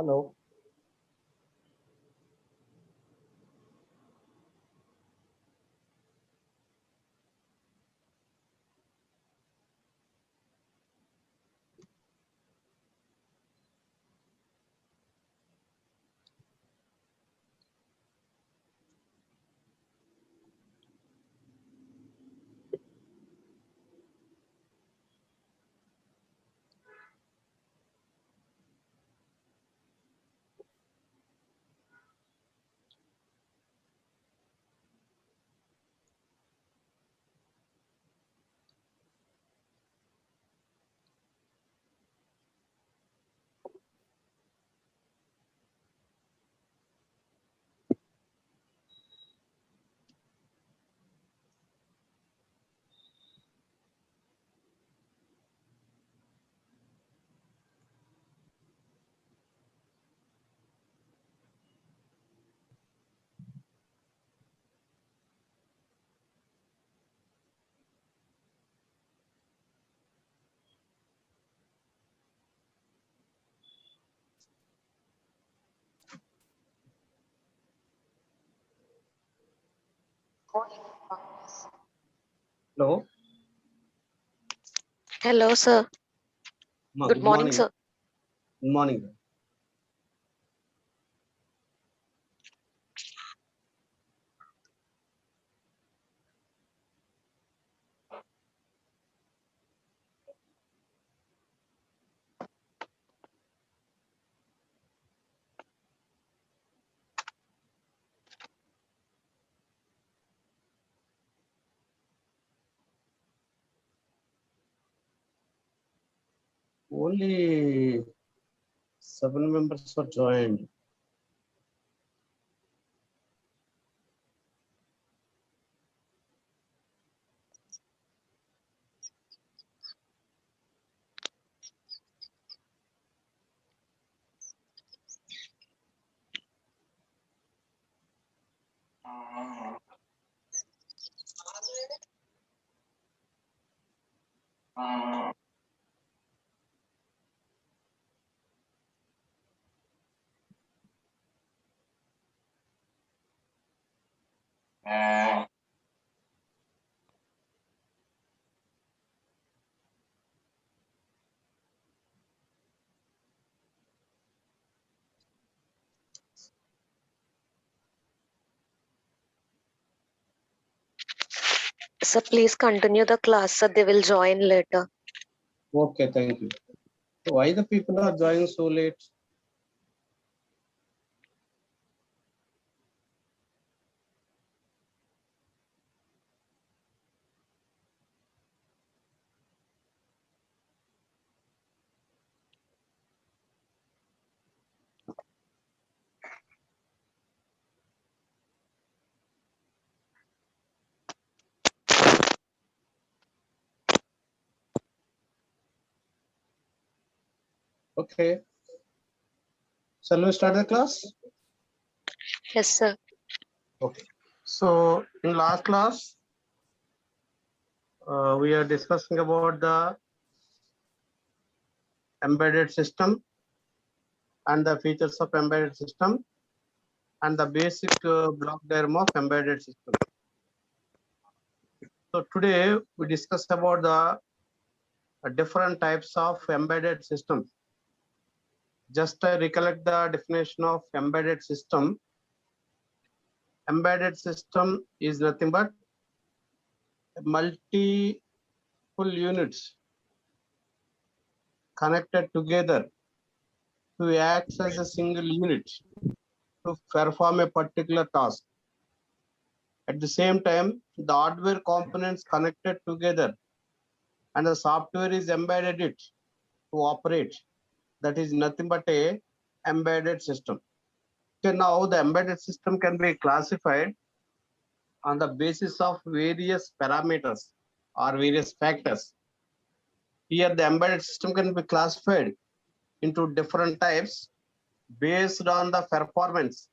Hello. Hello. Hello, sir. Good Good morning, sir. Good morning. Only 7 members are joined. Sir, please continue the class, sir. They will join later. Okay, thank you. So why the people are joining so late? Okay. Shall we start the class? Yes, sir. Okay. So in last class, we are discussing about the embedded system and the features of embedded system and the basic block diagram of embedded system. So today we discuss about the different types of embedded systems. Just I recollect the definition of embedded system. Embedded system is nothing but multiple units connected together to act as a single unit to perform a particular task. At the same time, the hardware components connected together and the software is embedded it to operate. That is nothing but a embedded system. Okay, now the embedded system can be classified on the basis of various parameters or various factors. Here the embedded system can be classified into different types based on the performance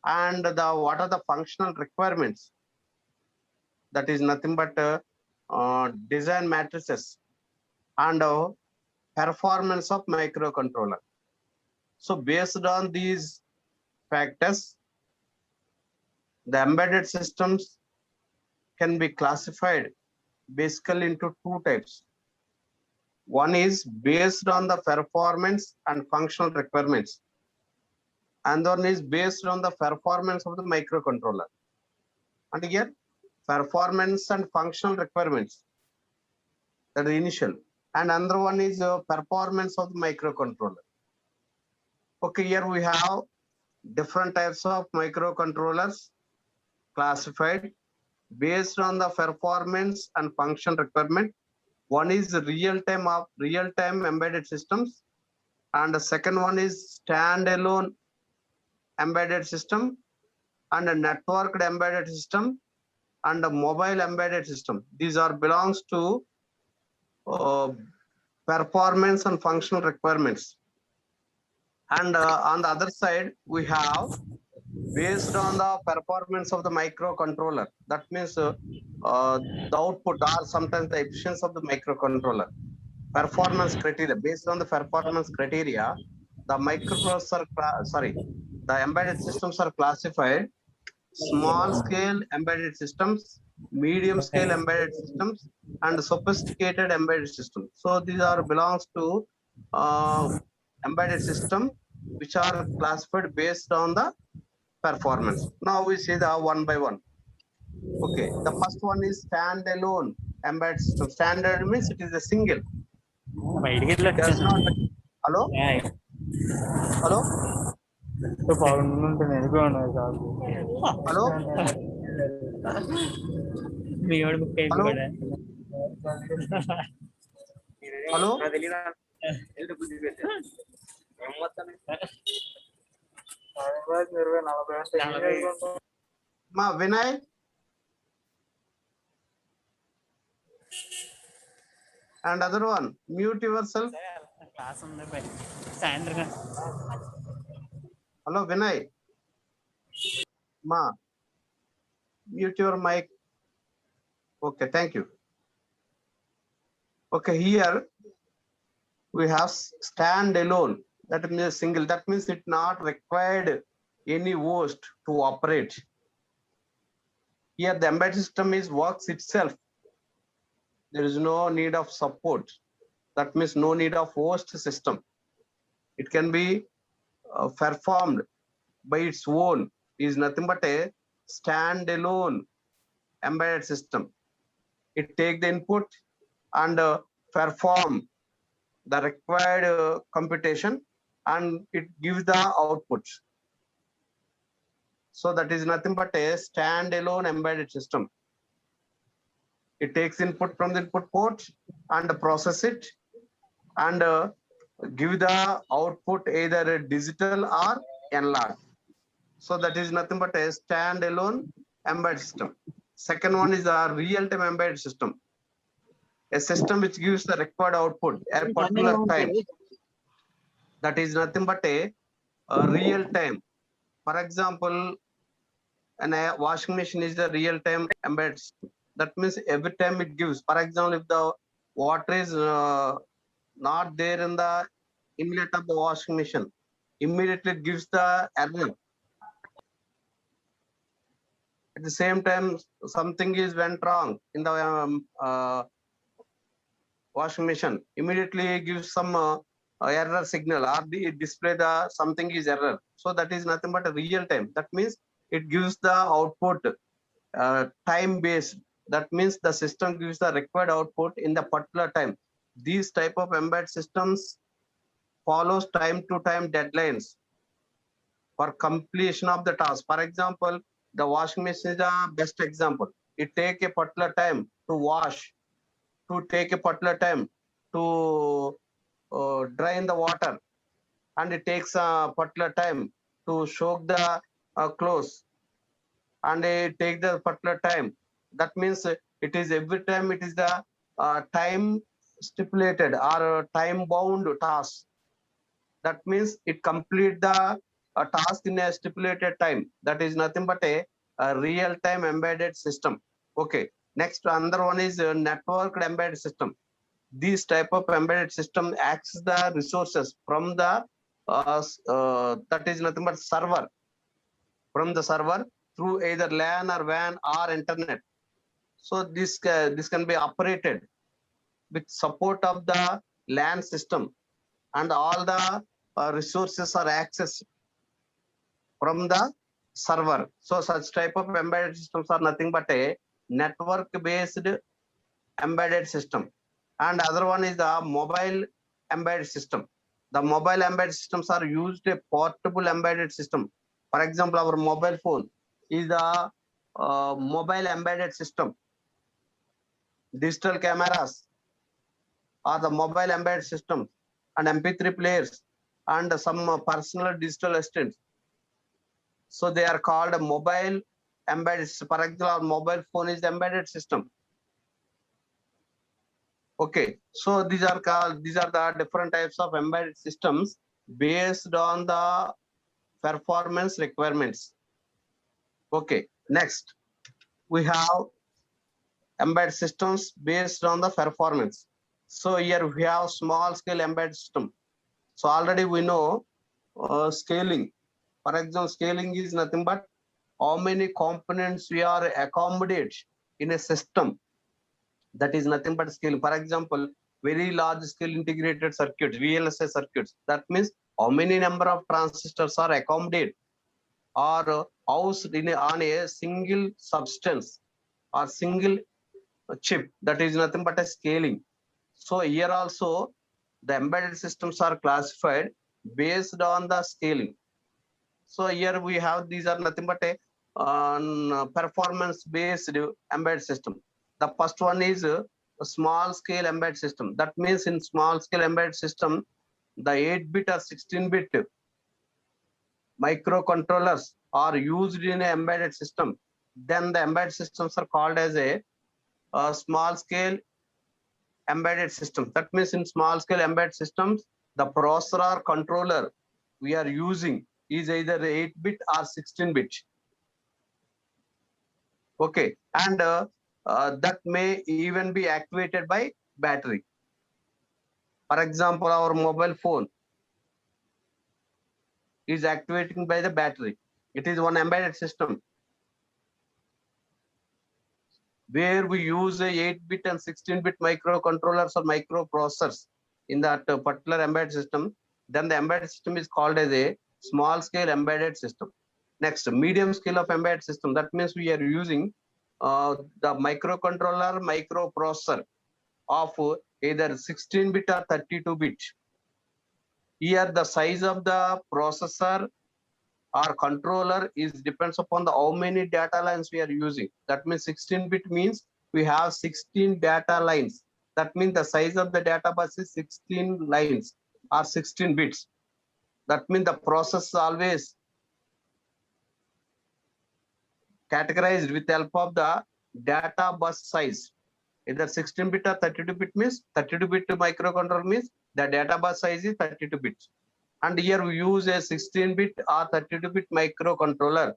and the what are the functional requirements. That is nothing but design matrices and performance of microcontroller. So based on these factors, the embedded systems can be classified basically into two types. One is based on the performance and functional requirements, and one is based on the performance of the microcontroller. And here, performance and functional requirements, that is initial, and another one is performance of the microcontroller. Okay, here we have different types of microcontrollers classified based on the performance and function requirement. One is real-time embedded systems, and the second one is standalone embedded system, and a networked embedded system, and a mobile embedded system. These are belongs to performance and functional requirements. And on the other side, we have based on the performance of the microcontroller. That means the output or sometimes the efficiency of the microcontroller. Performance criteria, based on the performance criteria, the the embedded systems are classified small scale embedded systems, medium scale embedded systems, and sophisticated embedded systems. So these are belongs to embedded system which are classified based on the performance. Now we see the one by one. Okay, the first one is standalone embedded system. Standard means it is a single. Does not. Hello? Hello? Hello? Hello? Hello? Ma Vinay? And other one, mute yourself. Hello, Vinay. Ma, mute your mic. Okay, thank you. Okay, here we have standalone. That means single. That means it not required any host to operate. Here the embedded system is works itself. There is no need of support. That means no need of host system. It can be performed by its own. Is nothing but a standalone embedded system. It take the input and perform the required computation, and it gives the output. So that is nothing but a standalone embedded system. It takes input from the input port and process it and give the output either a digital or analog. So that is nothing but a standalone embedded system. Second one is a real-time embedded system. A system which gives the required output at a particular time. That is nothing but a real time. For example, a washing machine is the real-time embedded system. That means every time it gives. For example, if the water is not there in the inlet of the washing machine, immediately it gives the error. At the same time, something is went wrong in the washing machine. Immediately gives some error signal or display the something is error. So that is nothing but a real time. That means it gives the output time based. That means the system gives the required output in the particular time. These type of embedded systems follows time to time deadlines for completion of the task. For example, the washing machine is the best example. It take a particular time to wash, to take a particular time to drain the water, and it takes a particular time to soak the clothes, and it takes the particular time. That means it is every time it is the time stipulated or time bound task. That means it complete the task in a stipulated time. That is nothing but a real time embedded system. Okay. Next, another one is a networked embedded system. This type of embedded system access the resources from the that is nothing but server. From the server through either LAN or WAN or internet. So this can be operated with support of the LAN system, and all the resources are accessed from the server. So such type of embedded systems are nothing but a network based embedded system. And other one is the mobile embedded system. The mobile embedded systems are used a portable embedded system. For example, our mobile phone is a mobile embedded system. Digital cameras are the mobile embedded system, and MP3 players and some personal digital assistants. So they are called a mobile embedded. For example, our mobile phone is the embedded system. Okay, so these are the different types of embedded systems based on the performance requirements. Okay, next we have embedded systems based on the performance. So here we have small scale embedded system. So already we know scaling. For example, scaling is nothing but how many components we are accommodate in a system. That is nothing but scaling. For example, very large scale integrated circuits, VLSI circuits. That means how many number of transistors are accommodated or housed on a single substance or single chip. That is nothing but a scaling. So here also the embedded systems are classified based on the scaling. So here we have, these are nothing but a performance based embedded system. The first one is a small scale embedded system. That means in small scale embedded system, the 8-bit or 16-bit microcontrollers are used in an embedded system. Then the embedded systems are called as a small scale embedded system. That means in small scale embedded systems, the processor or controller we are using is either 8-bit or 16-bit. Okay, and that may even be activated by battery. For example, our mobile phone is activating by the battery. It is one embedded system where we use a 8-bit and 16-bit microcontrollers or microprocessors in that particular embedded system. Then the embedded system is called as a small scale embedded system. Next, medium scale of embedded system. That means we are using the microcontroller microprocessor of either 16-bit or 32-bit. Here the size of the processor or controller is depends upon the how many data lines we are using. That means 16-bit means we have 16 data lines. That means the size of the data bus is 16 lines or 16 bits. That means the process is always categorized with the help of the data bus size. Either 16-bit or 32-bit means 32-bit microcontroller means the data bus size is 32 bits. And here we use a 16-bit or 32-bit microcontroller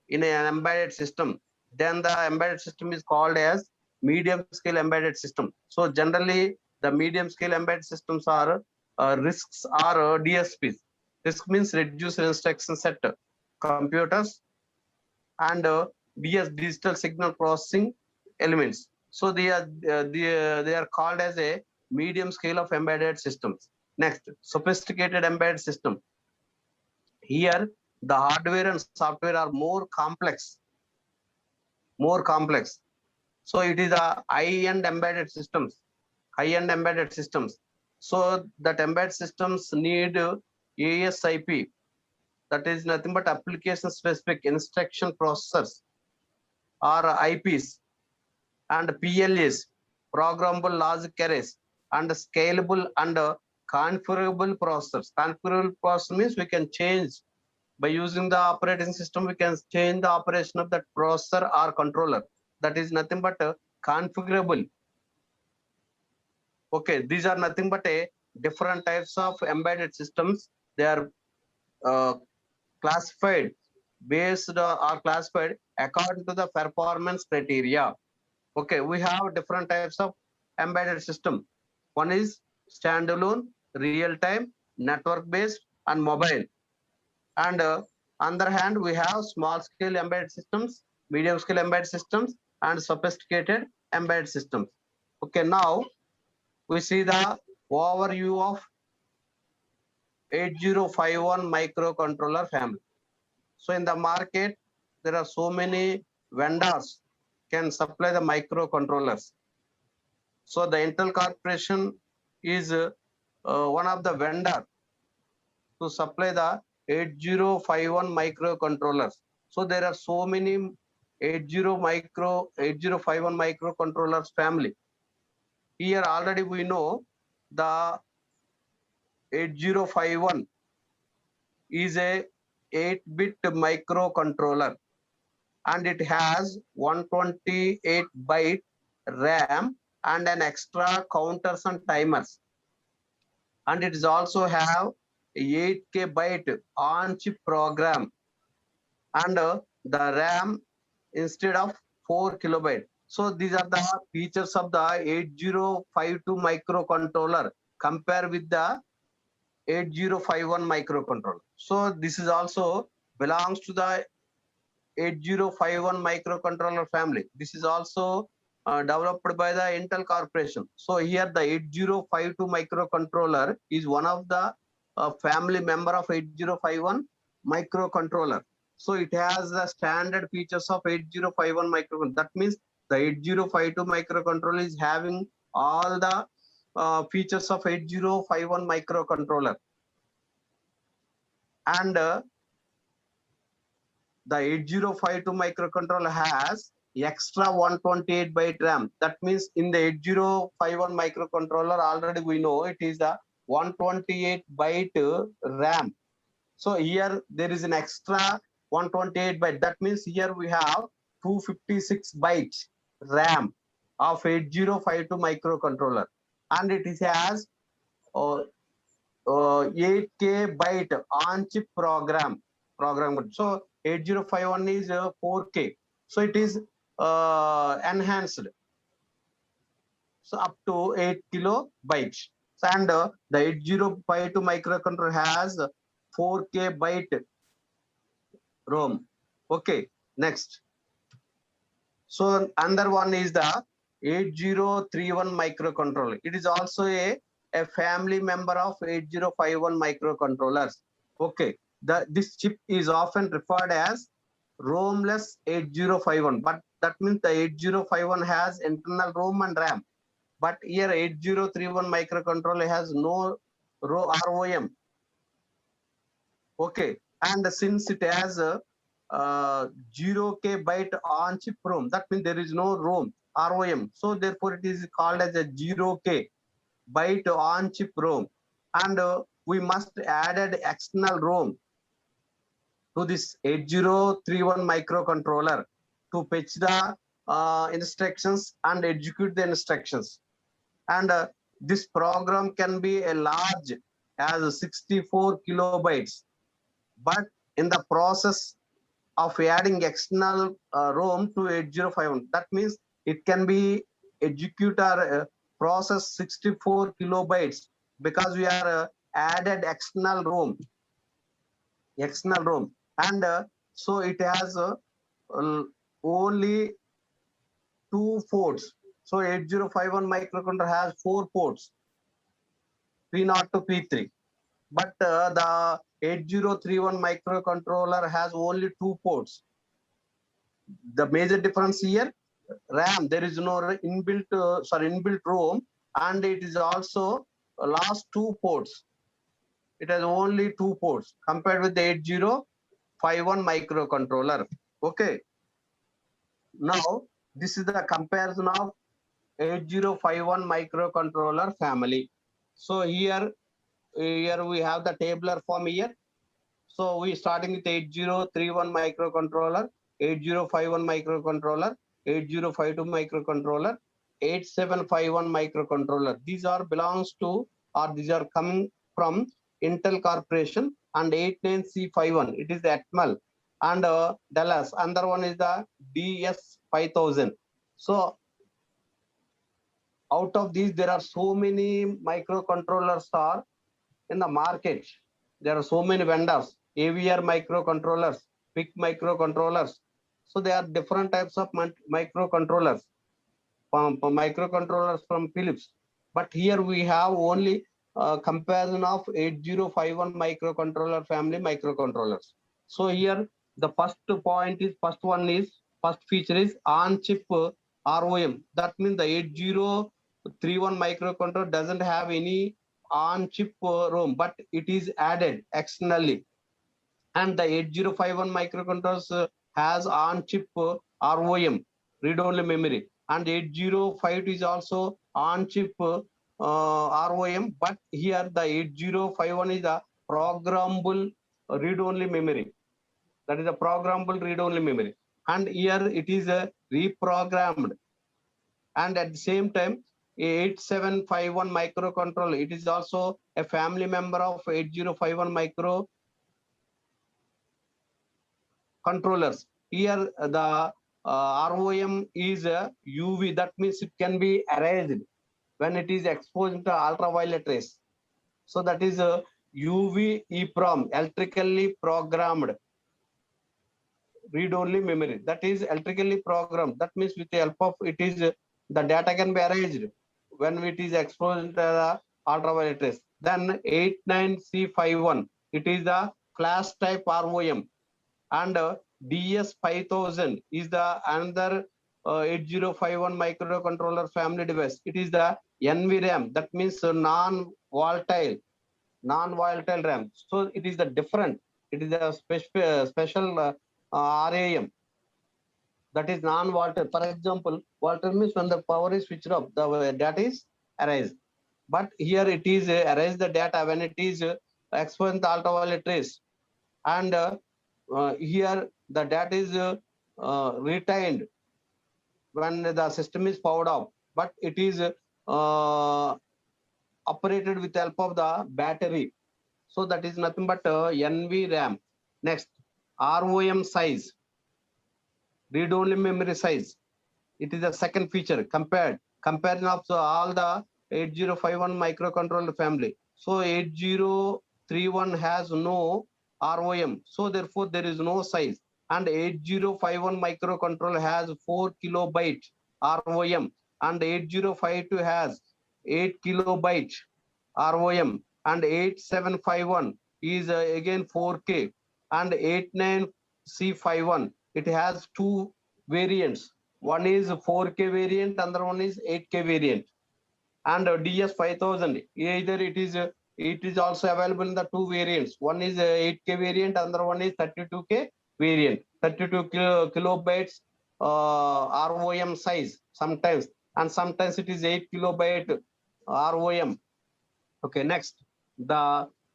in an embedded system. Then the embedded system is called as medium scale embedded system. So generally the medium scale embedded systems are RISCs or DSPs. RISC means reduced instruction set computers, and DS digital signal processing elements. So they are called as a medium scale of embedded systems. Next, sophisticated embedded system. Here the hardware and software are more complex. So it is a high-end embedded systems. So that embedded systems need ASIP. That is nothing but application specific instruction processors or IPs, and PLAs, programmable logic arrays, and scalable and configurable processors. Configurable processor means we can change by using the operating system, we can change the operation of that processor or controller. That is nothing but configurable. Okay, these are nothing but a different types of embedded systems. They are classified based or classified according to the performance criteria. Okay, we have different types of embedded system. One is standalone, real-time, network-based, and mobile. And on the other hand, we have small scale embedded systems, medium scale embedded systems, and sophisticated embedded systems. Okay, now we see the overview of 8051 microcontroller family. So in the market, there are so many vendors can supply the microcontrollers. So the Intel Corporation is one of the vendor to supply the 8051 microcontrollers. So there are so many 8051 microcontrollers family. Here already we know the 8051 is a 8-bit microcontroller and it has 128 byte RAM and an extra counters and timers. And it is also have 8K byte on chip program and the RAM instead of 4 kilobyte. So these are the features of the 8052 microcontroller compared with the 8051 microcontroller. So this is also belongs to the 8051 microcontroller family. This is also developed by the Intel Corporation. So here the 8052 microcontroller is one of the family member of 8051 microcontroller. So it has the standard features of 8051 microcontroller. That means the 8052 microcontroller is having all the features of 8051 microcontroller. And the 8052 microcontroller has extra 128 byte RAM. That means in the 8051 microcontroller, already we know it is the 128 byte RAM. So here there is an extra 128 byte. That means here we have 256 bytes RAM of 8052 microcontroller, and it has 8K byte on chip program. So 8051 is 4K. So it is enhanced. So up to 8 kilobytes. And the 8052 microcontroller has 4K byte ROM. Okay, next. So another one is the 8031 microcontroller. It is also a family member of 8051 microcontrollers. Okay, this chip is often referred as ROM-less 8051, but that means the 8051 has internal ROM and RAM. But here 8031 microcontroller has no ROM. Okay, and since it has a 0K byte on chip ROM, that means there is no ROM. So therefore it is called as a 0K byte on chip ROM. And we must added external ROM to this 8031 microcontroller to fetch the instructions and execute the instructions. And this program can be a large as 64 kilobytes. But in the process of adding external ROM to 8051, that means it can be execute or process 64 kilobytes because we are added external ROM. And so it has only 2 ports. So 8051 microcontroller has 4 ports, P0 to P3. But the 8031 microcontroller has only 2 ports. The major difference here, RAM, there is no inbuilt ROM, and it is also last 2 ports. It has only 2 ports compared with the 8051 microcontroller. Okay. Now this is the comparison of 8051 microcontroller family. So here we have the tabular form here. So we starting with 8031 microcontroller, 8051 microcontroller, 8052 microcontroller, 8751 microcontroller. These are belongs to, or these are coming from Intel Corporation, and 89C51. It is the Atmel, and Dallas. Another one is the DS5000. So out of these, there are so many microcontrollers are in the market. There are so many vendors, AVR microcontrollers, PIC microcontrollers. So there are different types of microcontrollers, microcontrollers from Philips. But here we have only comparison of 8051 microcontroller family microcontrollers. So here the first feature is on chip ROM. That means the 8031 microcontroller doesn't have any on chip ROM, but it is added externally. And the 8051 microcontrollers has on chip ROM, read only memory, and 8052 is also on chip ROM, but here the 8051 is a programmable read only memory. That is a programmable read only memory, and here it is reprogrammed. And at the same time, 8751 microcontroller, it is also a family member of 8051 microcontrollers. Here the ROM is UV, that means it can be erased when it is exposed to ultraviolet rays. So that is a UV EEPROM, electrically programmed read only memory. That is electrically programmed. That means with the help of it is the data can be erased when it is exposed to the ultraviolet rays. Then 89C51, it is the flash type ROM, and DS5000 is the another 8051 microcontroller family device. It is the NVRAM, that means non-volatile RAM. So it is the different. It is a special RAM, that is non-volatile. For example, volatile means when the power is switched off, the data is erased. But here it is erase the data when it is exposed to ultraviolet rays, and here the data is retained when the system is powered off, but it is operated with the help of the battery. So that is nothing but NVRAM. Next, ROM size, read only memory size. It is the second feature comparison of all the 8051 microcontroller family. So 8031 has no ROM, so therefore there is no size. And 8051 microcontroller has 4 kilobyte ROM, and 8052 has 8 kilobyte ROM, and 8751 is again 4K, and 89C51 it has two variants. One is 4K variant, another one is 8K variant. And DS5000, either it is also available in the two variants. One is 8K variant, another one is 32K variant. 32 kilobytes ROM size sometimes, and sometimes it is 8 kilobyte ROM. Okay, next,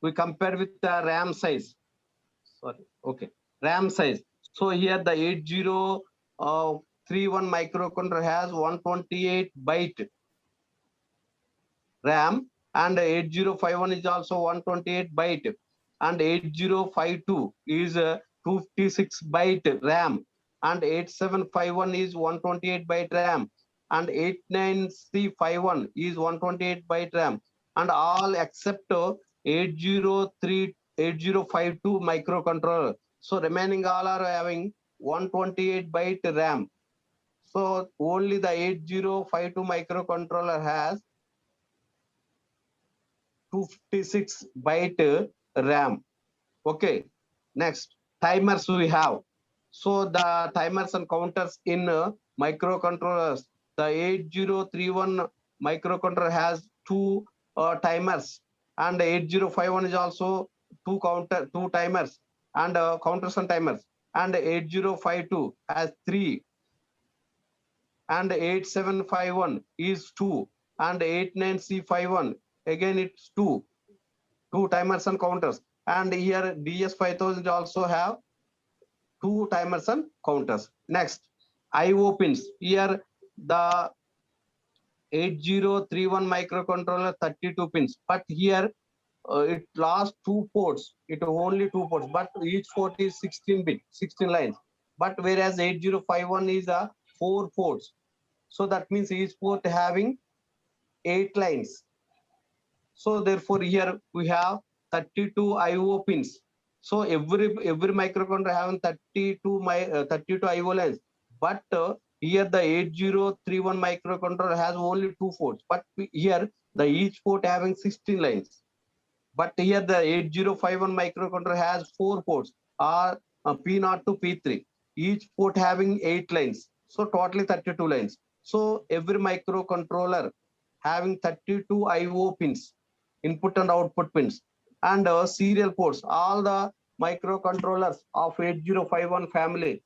we compare with the RAM size. Sorry, okay, RAM size. So here the 8031 microcontroller has 128 byte RAM, and 8051 is also 128 byte, and 8052 is 256 byte RAM, and 8751 is 128 byte RAM, and 89C51 is 128 byte RAM, and all except 8052 microcontroller. So remaining all are having 128 byte RAM. So only the 8052 microcontroller has 256 byte RAM. Okay, next, timers we have. So the timers and counters in microcontrollers, the 8031 microcontroller has two timers, and 8051 is also two timers, and counters and timers, and 8052 has three, and 8751 is two, and 89C51 again it's two timers and counters. And here DS5000 also have two timers and counters. Next, IO pins. Here the 8031 microcontroller 32 pins, but here it lost two ports. It only two ports, but each port is 16 bit, 16 lines. But whereas 8051 is a 4 ports, so that means each port having 8 lines. So therefore here we have 32 IO pins. So every microcontroller having 32 IO lines. But here the 8031 microcontroller has only 2 ports. But here the each port having 16 lines. But here the 8051 microcontroller has 4 ports, or P0 to P3, each port having 8 lines. So totally 32 lines. So every microcontroller having 32 IO pins, input and output pins, and serial ports. All the microcontrollers of 8051 family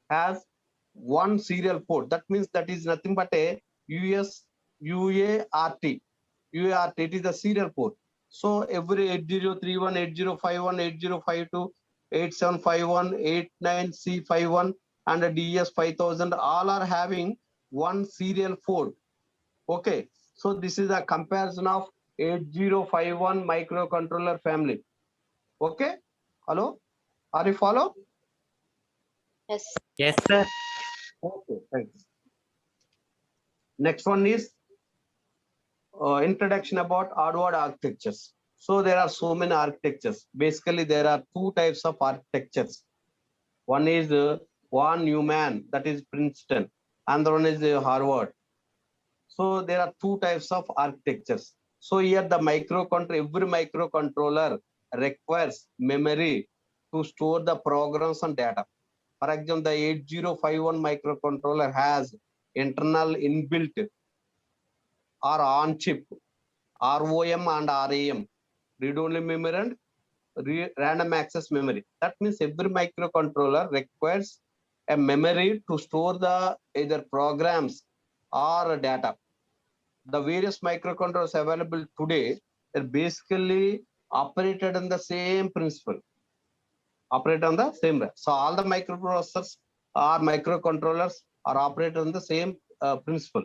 has one serial port. That means that is nothing but a UART. UART, it is the serial port. So every 8031, 8051, 8052, 8751, 89C51, and a DS5000, all are having one serial port. Okay, so this is a comparison of 8051 microcontroller family. Okay, hello, are you follow? Yes. Yes, sir. Okay, thanks. Next one is introduction about hardware architectures. So there are so many architectures. Basically, there are two types of architectures. One is von Neumann, that is Princeton, and the one is Harvard. So there are two types of architectures. So here the every microcontroller requires memory to store the programs and data. For example, the 8051 microcontroller has internal inbuilt or on chip ROM and RAM, read-only memory and random access memory. That means every microcontroller requires a memory to store the either programs or data. The various microcontrollers available today are basically operated on the same principle. Operate on the same way. So all the microprocessors or microcontrollers are operated on the same principle.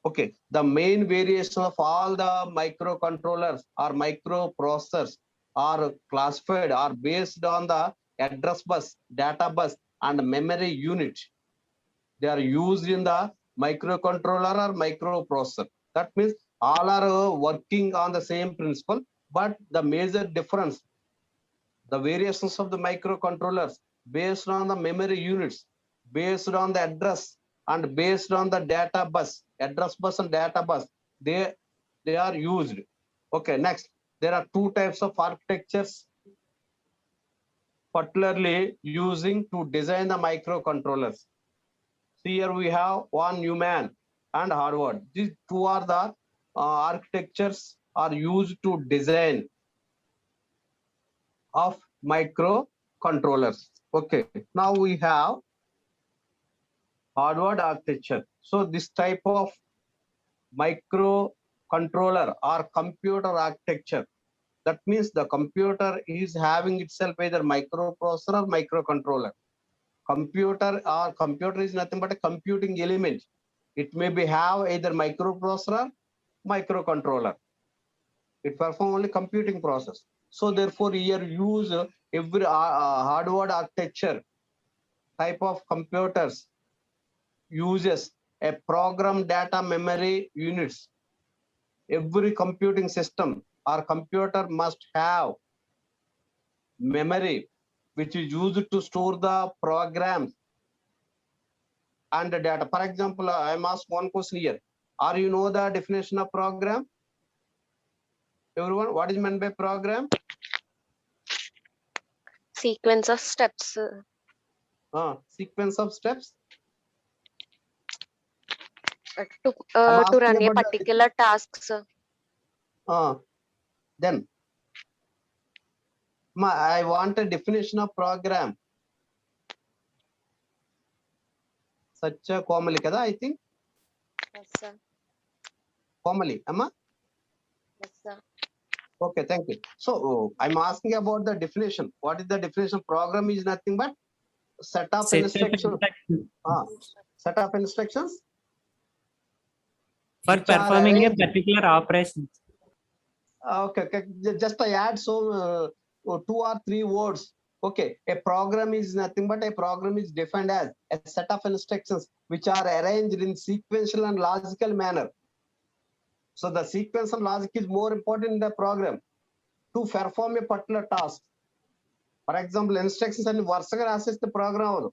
Okay, the main variation of all the microcontrollers or microprocessors are classified or based on the address bus, data bus, and memory unit. They are used in the microcontroller or microprocessor. That means all are working on the same principle, but the major difference, the variations of the microcontrollers based on the memory units, based on the address, and based on the data bus, address bus and data bus, they are used. Okay, next, there are two types of architectures particularly using to design the microcontrollers. Here we have von Neumann and Harvard. These two are the architectures are used to design of microcontrollers. Okay, now we have Harvard architecture. So this type of microcontroller or computer architecture, that means the computer is having itself either microprocessor or microcontroller. Computer is nothing but a computing element. It may be have either microprocessor or microcontroller. It performs only computing process. So therefore here use every hardware architecture type of computers uses a program data memory units. Every computing system or computer must have memory which is used to store the programs and the data. For example, I am asked one question here. Are you know the definition of program? Everyone, what is meant by program? Sequence of steps. Sequence of steps. To I'm to asking run a about particular task, sir. Then I want a definition of program. Such a Komali kada, I think. Yes, sir. Komali, Amma? Yes, sir. Okay, thank you. So I'm asking about the definition. What is the definition? Program is nothing but set of Set of instructions. instructions Set of instructions for which are performing a arranged. particular operation. Okay, just I add so 2 or 3 words. Okay, a program is nothing but a program is defined as a set of instructions which are arranged in sequential and logical manner. So the sequence and logic is more important in the program. to perform a particular task. For example, instructions and వరుసగా రాసేస్తే program అవదు.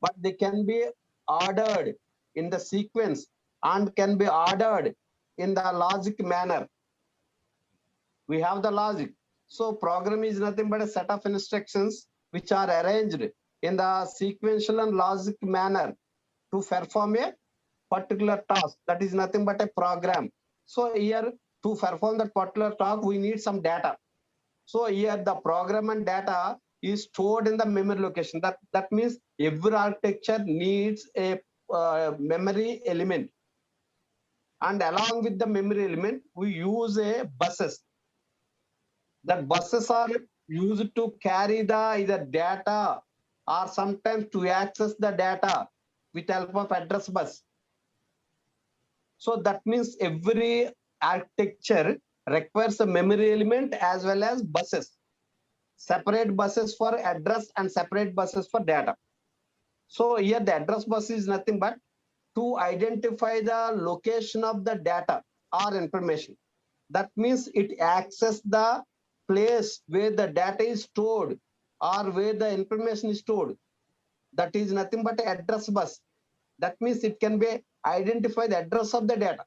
But they can be ordered in the sequence and can be ordered in the logic manner. We have the logic. So program is nothing but a set of instructions which are arranged in the sequential and logic manner to perform a particular task. That is nothing but a program. So here to perform that particular task, we need some data. So here the program and data is stored in the memory location. That means every architecture needs a memory element. And along with the memory element, we use a buses. That buses are used to carry the either data or sometimes to access the data with help of address bus. So that means every architecture requires a memory element as well as buses. Separate buses for address and separate buses for data. So here the address bus is nothing but to identify the location of the data or information. That means it accesses the place where the data is stored or where the information is stored. That is nothing but an address bus. That means it can be identify the address of the data.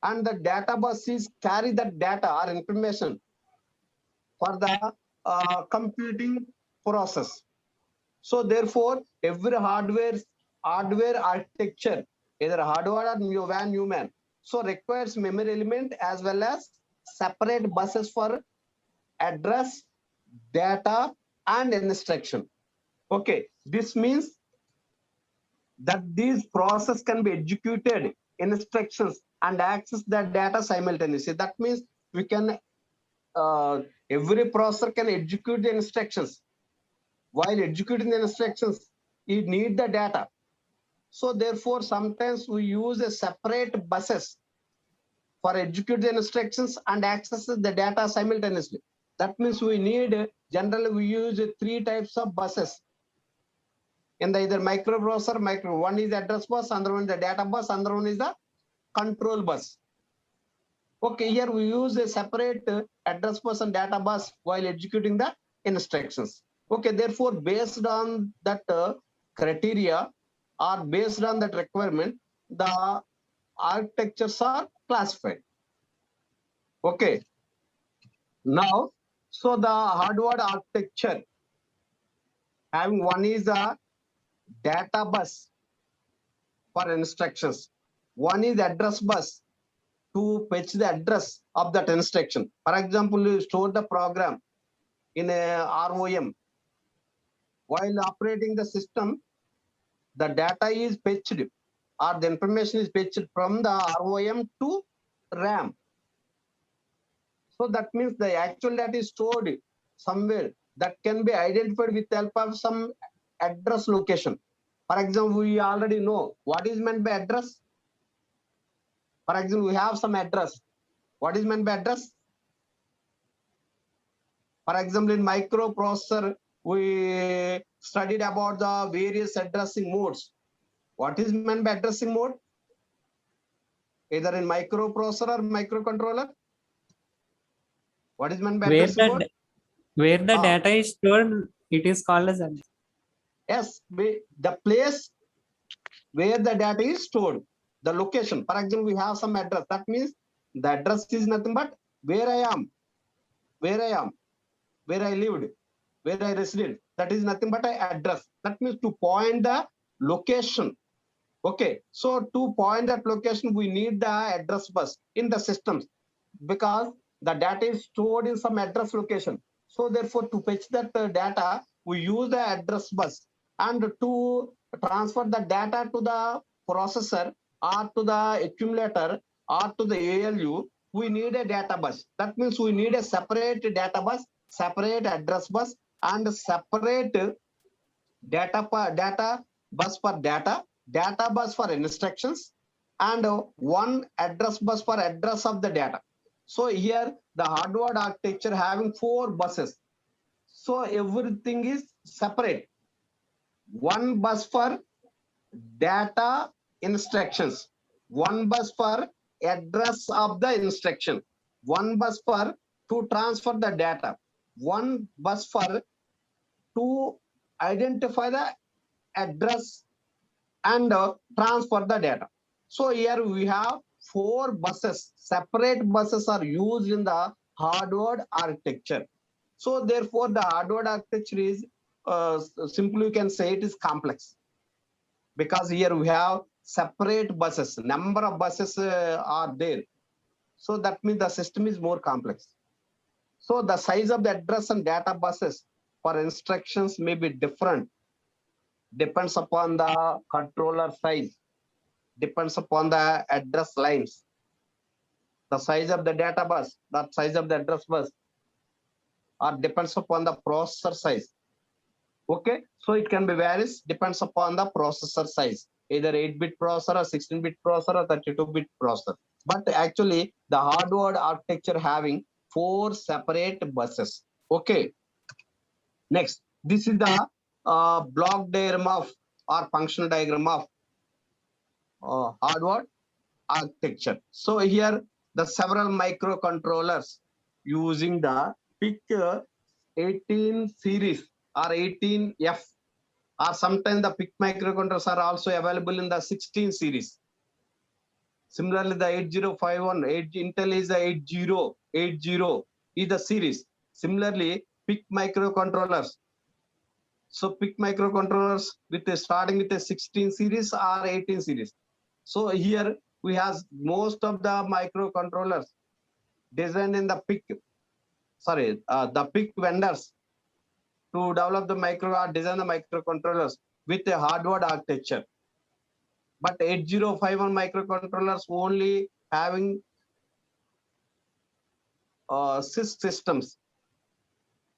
And the data bus is carry that data or information for the computing process. So therefore, every hardware architecture, either hardware or human, so requires memory element as well as separate buses for address, data, and instruction. Okay, this means that these process can be executed instructions and access the data simultaneously. That means we can every processor can execute the instructions. While executing the instructions, it need the data. So therefore, sometimes we use a separate buses for execute the instructions and access the data simultaneously. That means we need, generally we use 3 types of buses. In the either microprocessor, one is address bus, another one is the data bus, another one is the control bus. Okay, here we use a separate address bus and data bus while executing the instructions. Okay, therefore, based on that criteria or based on that requirement, the architectures are classified. Okay, now, so the hardware architecture having one is a data bus for instructions. One is address bus to fetch the address of that instruction. For example, you store the program in a ROM. While operating the system, the data is fetched or the information is fetched from the ROM to RAM. So that means the actual data is stored somewhere that can be identified with the help of some address location. For example, we already know what is meant by address. For example, we have some address. What is meant by address? For example, in microprocessor, we studied about the various addressing modes. What is meant by addressing mode? Either in microprocessor or microcontroller. What is meant by addressing mode? Where the data is stored, it is called as address. Yes, the place where the data is stored, the location. For example, we have some address. That means the address is nothing but where I am, where I lived, where I resided. That is nothing but an address. That means to point the location. Okay, so to point that location, we need the address bus in the systems because the data is stored in some address location. So therefore, to fetch that data, we use the address bus, and to transfer the data to the processor or to the accumulator or to the ALU, we need a data bus. That means we need a separate data bus, separate address bus, and separate data bus for data bus for instructions, and one address bus for address of the data. So here the hardware architecture having 4 buses. So everything is separate. One bus for data instructions, one bus for address of the instruction, one bus for to transfer the data. One bus for to identify the address and transfer the data. So here we have 4 buses. Separate buses are used in the hardware architecture. So therefore the hardware architecture is simply you can say it is complex, because here we have separate buses, number of buses are there. So that means the system is more complex. So the size of the address and data buses for instructions may be different, depends upon the controller size, depends upon the address lines, the size of the data bus, the size of the address bus, or depends upon the processor size. Okay, so it can be varies, depends upon the processor size, either 8-bit processor or 16-bit processor or 32-bit processor. But actually the hardware architecture having 4 separate buses. Okay, next, this is the block diagram of or functional diagram of hardware architecture. So here the several microcontrollers using the PIC 18 series or 18F, or sometimes the PIC microcontrollers are also available in the 16 series. Similarly, the 8051, Intel is the 8080 is the series. Similarly, PIC microcontrollers. So PIC microcontrollers with starting with a 16 series or 18 series. So here we have most of the microcontrollers designed in the PIC, the PIC vendors to develop the design the microcontrollers with a hardware architecture. But 8051 microcontrollers only having sys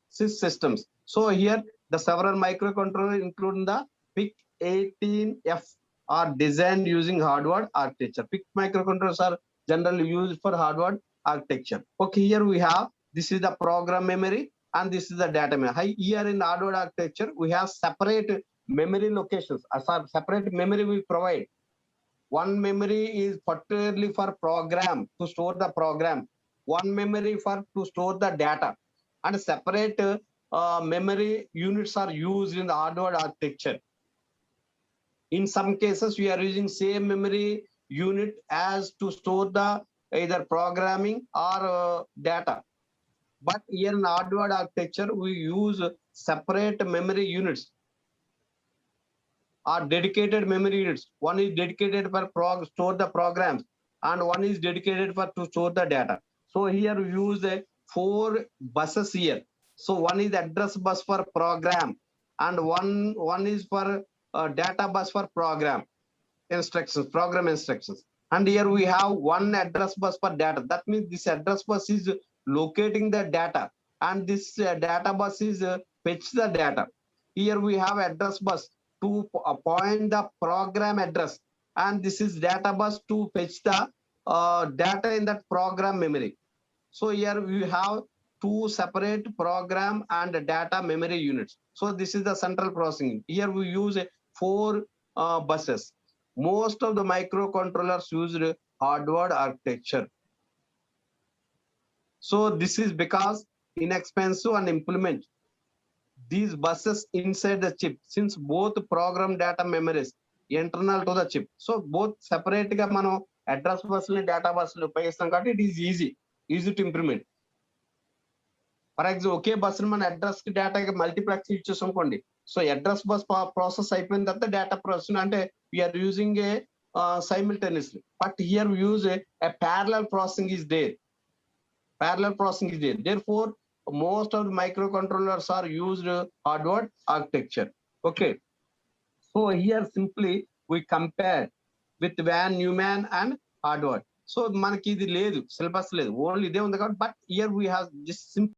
systems. So here the several microcontrollers including the PIC 18F are designed using hardware architecture. PIC microcontrollers are generally used for hardware architecture. Okay, here we have, this is the program memory and this is the data memory. Here in hardware architecture, we have separate memory locations. As a separate memory we provide. One memory is particularly for program, to store the program. One memory for to store the data. And separate memory units are used in the hardware architecture. In some cases, we are using same memory unit as to store the either programming or data. But here in hardware architecture, we use separate memory units or dedicated memory units. One is dedicated for store the programs and one is dedicated for to store the data. So here we use 4 buses here. So one is address bus for program and one is for data bus for program instructions, program instructions. And here we have one address bus for data. That means this address bus is locating the data and this data bus is fetch the data. Here we have address bus to point the program address and this is data bus to fetch the data in that program memory. So here we have 2 separate program and data memory units. So this is the central processing. Here we use 4 buses. Most of the microcontrollers used hardware architecture. So this is because inexpensive and implement these buses inside the chip, since both program data memories internal to the chip. So both separate ga mano address bus ni data bus ni upayoghistam kabatti it is easy to implement. For example, okay bus ni man address ki data ki multiplex ichchesam kondi. So address bus process అయిపోయిన తర్వాత data processing అంటే we are using a simultaneously. But here we use a parallel processing is there. Therefore, most of the microcontrollers are used hardware architecture. Okay. So here simply we compare with Van Neumann and hardware. So మనకి ఇది లేదు, syllabus లేదు, only ఇదే ఉంది కాబట్టి. But here we have just simple